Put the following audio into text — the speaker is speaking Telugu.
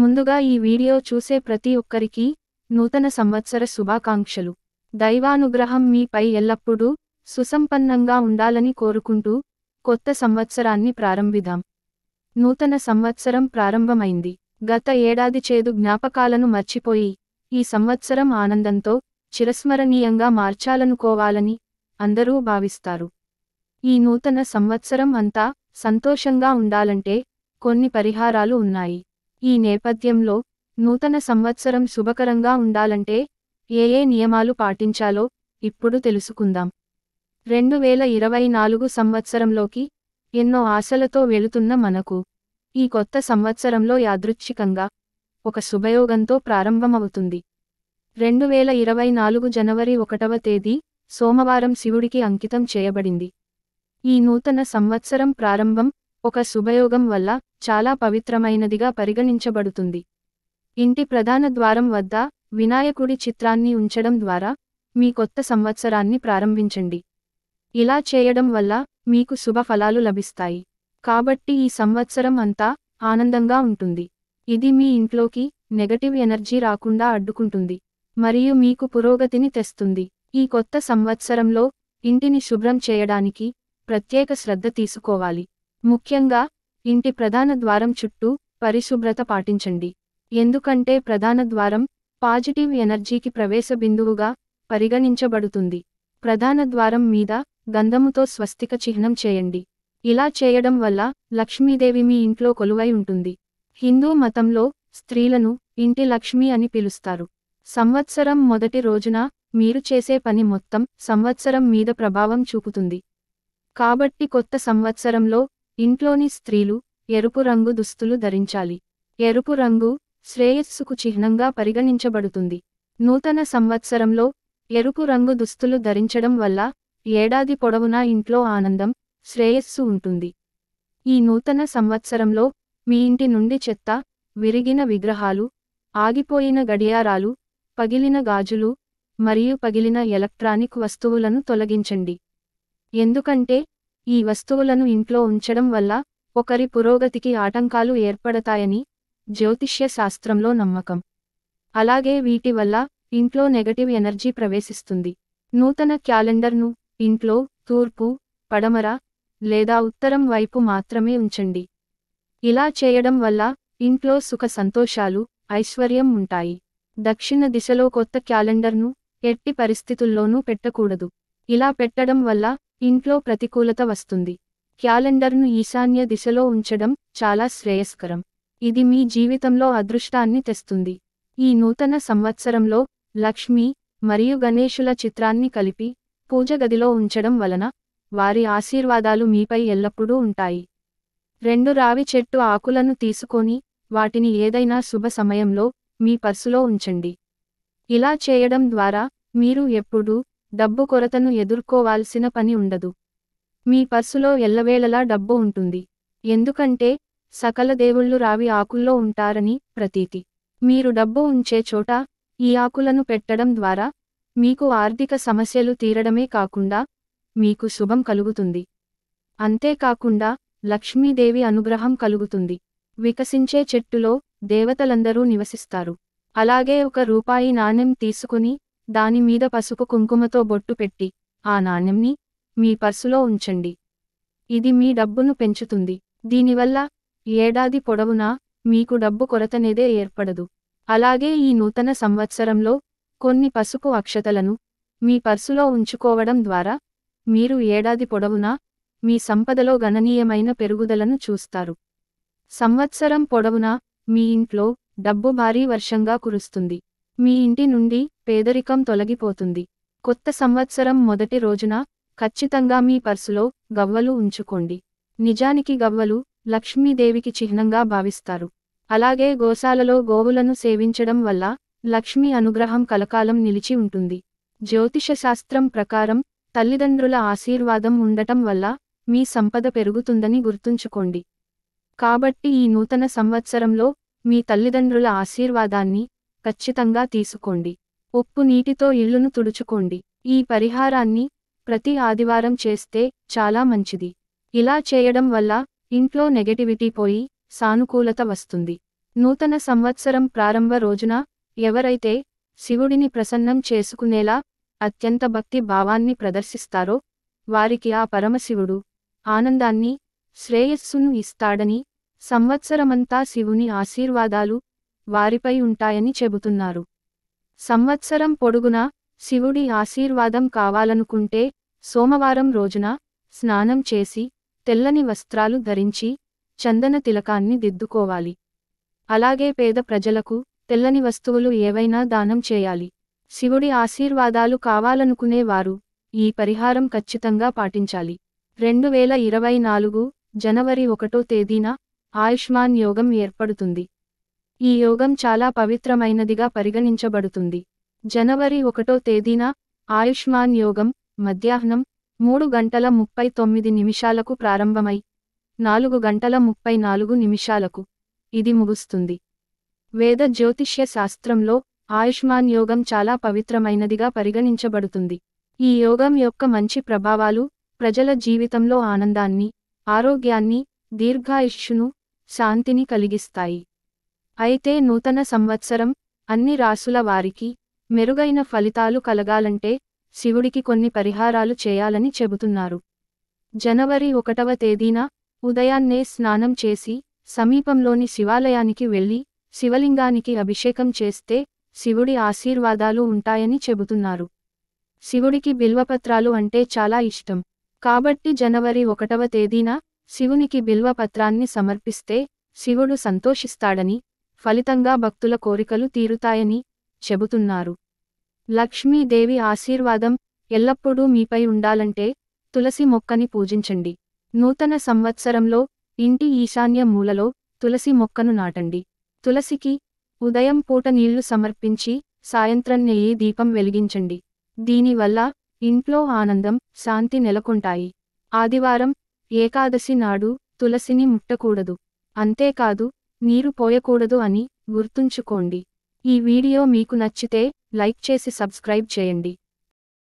ముందుగా ఈ వీడియో చూసే ప్రతి ఒక్కరికి నూతన సంవత్సర శుభాకాంక్షలు. దైవానుగ్రహం మీపై ఎల్లప్పుడూ సుసంపన్నంగా ఉండాలని కోరుకుంటూ కొత్త సంవత్సరాన్ని ప్రారంభిద్దాం. నూతన సంవత్సరం ప్రారంభమైంది. గత ఏడాది చేదు జ్ఞాపకాలను మర్చిపోయి ఈ సంవత్సరం ఆనందంతో చిరస్మరణీయంగా మార్చాలనుకోవాలని అందరూ భావిస్తారు. ఈ నూతన సంవత్సరం అంతా సంతోషంగా ఉండాలంటే కొన్ని పరిహారాలు ఉన్నాయి. ఈ నేపథ్యంలో నూతన సంవత్సరం శుభకరంగా ఉండాలంటే ఏ నియమాలు పాటించాలో ఇప్పుడు తెలుసుకుందాం. 2024 సంవత్సరంలోకి ఎన్నో ఆశలతో వెళుతున్న మనకు ఈ కొత్త సంవత్సరంలో యాదృచ్ఛికంగా ఒక శుభయోగంతో ప్రారంభమవుతుంది. 2024 జనవరి 1వ తేదీ సోమవారం శివుడికి అంకితం చేయబడింది. ఈ నూతన సంవత్సరం ప్రారంభం ఒక శుభయోగం వల్ల చాలా పవిత్రమైనదిగా పరిగణించబడుతుంది. ఇంటి ప్రధాన ద్వారం వద్ద వినాయకుడి చిత్రాన్ని ఉంచడం ద్వారా మీ కొత్త సంవత్సరాన్ని ప్రారంభించండి. ఇలా చేయడం వల్ల మీకు శుభ ఫలాలు లభిస్తాయి. కాబట్టి ఈ సంవత్సరం అంతా ఆనందంగా ఉంటుంది. ఇది మీ ఇంట్లోకి నెగటివ్ ఎనర్జీ రాకుండా అడ్డుకుంటుంది మరియు మీకు పురోగతిని తెస్తుంది. ఈ కొత్త సంవత్సరంలో ఇంటిని శుభ్రం చేయడానికి ప్రత్యేక శ్రద్ధ తీసుకోవాలి. ముఖ్యంగా ఇంటి ప్రధాన ద్వారం చుట్టూ పరిశుభ్రత పాటించండి. ఎందుకంటే ప్రధాన ద్వారం పాజిటివ్ ఎనర్జీకి ప్రవేశ బిందువుగా పరిగణించబడుతుంది. ప్రధాన ద్వారం మీద గంధముతో స్వస్తిక చిహ్నం చేయండి. ఇలా చేయడం వల్ల లక్ష్మీదేవి మీ ఇంట్లో కొలువై ఉంటుంది. హిందూ మతంలో స్త్రీలను ఇంటి లక్ష్మి అని పిలుస్తారు. సంవత్సరం మొదటి రోజున మీరు చేసే పని మొత్తం సంవత్సరం మీద ప్రభావం చూపుతుంది. కాబట్టి కొత్త సంవత్సరంలో ఇంట్లోని స్త్రీలు ఎరుపు రంగు దుస్తులు ధరించాలి. ఎరుపు రంగు శ్రేయస్సుకు చిహ్నంగా పరిగణించబడుతుంది. నూతన సంవత్సరంలో ఎరుపు రంగు దుస్తులు ధరించడం వల్ల ఏడాది పొడవునా ఇంట్లో ఆనందం, శ్రేయస్సు ఉంటుంది. ఈ నూతన సంవత్సరంలో మీ ఇంటి నుండి చెత్త, విరిగిన విగ్రహాలు, ఆగిపోయిన గడియారాలు, పగిలిన గాజులు మరియు పగిలిన ఎలక్ట్రానిక్ వస్తువులను తొలగించండి. ఎందుకంటే ఈ వస్తువులను ఇంట్లో ఉంచడం వల్ల ఒకరి పురోగతికి ఆటంకాలు ఏర్పడతాయని జ్యోతిష్య శాస్త్రంలో నమ్మకం. అలాగే వీటి వల్ల ఇంట్లో నెగటివ్ ఎనర్జీ ప్రవేశిస్తుంది. నూతన క్యాలెండర్ను ఇంట్లో తూర్పు, పడమర లేదా ఉత్తరం వైపు మాత్రమే ఉంచండి. ఇలా చేయడం వల్ల ఇంట్లో సుఖ సంతోషాలు, ఐశ్వర్యం ఉంటాయి. దక్షిణ దిశలో కొత్త క్యాలెండర్ను ఎట్టి పరిస్థితుల్లోనూ పెట్టకూడదు. ఇలా పెట్టడం వల్ల ఇంట్లో ప్రతికూలత వస్తుంది. క్యాలెండర్ను ఈశాన్య దిశలో ఉంచడం చాలా శ్రేయస్కరం. ఇది మీ జీవితంలో అదృష్టాన్ని తెస్తుంది. ఈ నూతన సంవత్సరంలో లక్ష్మి మరియు గణేశుల చిత్రాన్ని కలిపి పూజ గదిలో ఉంచడం వలన వారి ఆశీర్వాదాలు మీపై ఎల్లప్పుడూ ఉంటాయి. 2 రావి చెట్టు ఆకులను తీసుకొని వాటిని ఏదైనా శుభ సమయంలో మీ పర్సులో ఉంచండి. ఇలా చేయడం ద్వారా మీరు ఎప్పుడూ డబ్బు కొరతను ఎదుర్కోవాల్సిన పని ఉండదు. మీ పర్సులో ఎల్లవేళలా డబ్బు ఉంటుంది. ఎందుకంటే సకల దేవుళ్ళు రావి ఆకుల్లో ఉంటారని ప్రతీతి. మీరు డబ్బు ఉంచే చోట ఈ ఆకులను పెట్టడం ద్వారా మీకు ఆర్థిక సమస్యలు తీరడమే కాకుండా మీకు శుభం కలుగుతుంది. అంతేకాకుండా లక్ష్మీదేవి అనుగ్రహం కలుగుతుంది. వికసించే చెట్టులో దేవతలందరూ నివసిస్తారు. అలాగే ₹1 నాణెం తీసుకుని దాని మీద పసుపు కుంకుమతో బొట్టు పెట్టి ఆ నాణెంని మీ పర్సులో ఉంచండి. ఇది మీ డబ్బును పెంచుతుంది. దీనివల్ల ఏడాది పొడవునా మీకు డబ్బు కొరతనేదే ఏర్పడదు. అలాగే ఈ నూతన సంవత్సరంలో కొన్ని పసుపు అక్షతలను మీ పర్సులో ఉంచుకోవడం ద్వారా మీరు ఏడాది పొడవునా మీ సంపదలో గణనీయమైన పెరుగుదలను చూస్తారు. సంవత్సరం పొడవునా మీ ఇంట్లో డబ్బు భారీ వర్షంగా కురుస్తుంది. మీ ఇంటి నుండి పేదరికం తొలగిపోతుంది. కొత్త సంవత్సరం మొదటి రోజున ఖచ్చితంగా మీ పర్సులో గవ్వలు ఉంచుకోండి. నిజానికి గవ్వలు లక్ష్మీదేవికి చిహ్నంగా భావిస్తారు. అలాగే గోశాలలో గోవులను సేవించడం వల్ల లక్ష్మీ అనుగ్రహం కలకాలం నిలిచి ఉంటుంది. జ్యోతిష శాస్త్రం ప్రకారం తల్లిదండ్రుల ఆశీర్వాదం ఉండటం వల్ల మీ సంపద పెరుగుతుందని గుర్తుంచుకోండి. కాబట్టి ఈ నూతన సంవత్సరంలో మీ తల్లిదండ్రుల ఆశీర్వాదాన్ని ఖచ్చితంగా తీసుకోండి. ఉప్పు నీటితో ఇళ్లును తుడుచుకోండి. ఈ పరిహారాన్ని ప్రతి ఆదివారం చేస్తే చాలా మంచిది. ఇలా చేయడం వల్ల ఇంట్లో నెగటివిటీ పోయి సానుకూలత వస్తుంది. నూతన సంవత్సరం ప్రారంభ రోజున ఎవరైతే శివుడిని ప్రసన్నం చేసుకునేలా అత్యంత భక్తి భావాన్ని ప్రదర్శిస్తారో వారికి ఆ పరమశివుడు ఆనందాన్ని, శ్రేయస్సును ఇస్తాడని, సంవత్సరమంతా శివుని ఆశీర్వాదాలు వారిపై ఉంటాయని చెబుతున్నారు. సంవత్సరం పొడుగునా శివుడి ఆశీర్వాదం కావాలనుకుంటే సోమవారం రోజున స్నానం చేసి తెల్లని వస్త్రాలు ధరించి చందన తిలకాన్ని దిద్దుకోవాలి. అలాగే పేద ప్రజలకు తెల్లని వస్తువులు ఏవైనా దానం చేయాలి. శివుడి ఆశీర్వాదాలు కావాలనుకునే వారు ఈ పరిహారం ఖచ్చితంగా పాటించాలి. 2024 జనవరి 1వ తేదీన ఆయుష్మాన్ యోగం ఏర్పడుతుంది. ఈ యోగం చాలా పవిత్రమైనదిగా పరిగణించబడుతుంది. జనవరి 1వ తేదీన ఆయుష్మాన్ యోగం మధ్యాహ్నం 3:39 ప్రారంభమై 4:34 ఇది ముగుస్తుంది. వేద జ్యోతిష్య శాస్త్రంలో ఆయుష్మాన్ యోగం చాలా పవిత్రమైనదిగా పరిగణించబడుతుంది. ఈ యోగం యొక్క మంచి ప్రభావాలు ప్రజల జీవితంలో ఆనందాన్ని, ఆరోగ్యాన్ని, దీర్ఘాయుష్షును, శాంతిని కలిగిస్తాయి. అయితే నూతన సంవత్సరం అన్ని రాసుల వారికి మెరుగైన ఫలితాలు కలగాలంటే శివుడికి కొన్ని పరిహారాలు చేయాలని చెబుతున్నారు. జనవరి 1వ తేదీన ఉదయాన్నే స్నానం చేసి సమీపంలోని శివాలయానికి వెళ్లి శివలింగానికి అభిషేకం చేస్తే శివుడి ఆశీర్వాదాలు ఉంటాయని చెబుతున్నారు. శివుడికి బిల్వపత్రాలు అంటే చాలా ఇష్టం. కాబట్టి జనవరి 1వ తేదీన శివునికి బిల్వపత్రాన్ని సమర్పిస్తే శివుడు సంతోషిస్తాడని, ఫలితంగా భక్తుల కోరికలు తీరుతాయని చెబుతున్నారు. లక్ష్మీదేవి ఆశీర్వాదం ఎల్లప్పుడూ మీపై ఉండాలంటే తులసి మొక్కని పూజించండి. నూతన సంవత్సరంలో ఇంటి ఈశాన్య మూలలో తులసి మొక్కను నాటండి. తులసికి ఉదయం పూట నీళ్లు సమర్పించి సాయంత్రం నెయ్యి దీపం వెలిగించండి. దీనివల్ల ఇంట్లో ఆనందం, శాంతి నెలకొంటాయి. ఆదివారం, ఏకాదశి నాడు తులసిని ముట్టకూడదు. అంతేకాదు నీరు పోయకూడదు అని గుర్తుంచుకోండి. ఈ వీడియో మీకు నచ్చితే లైక్ చేసి సబ్స్క్రైబ్ చేయండి.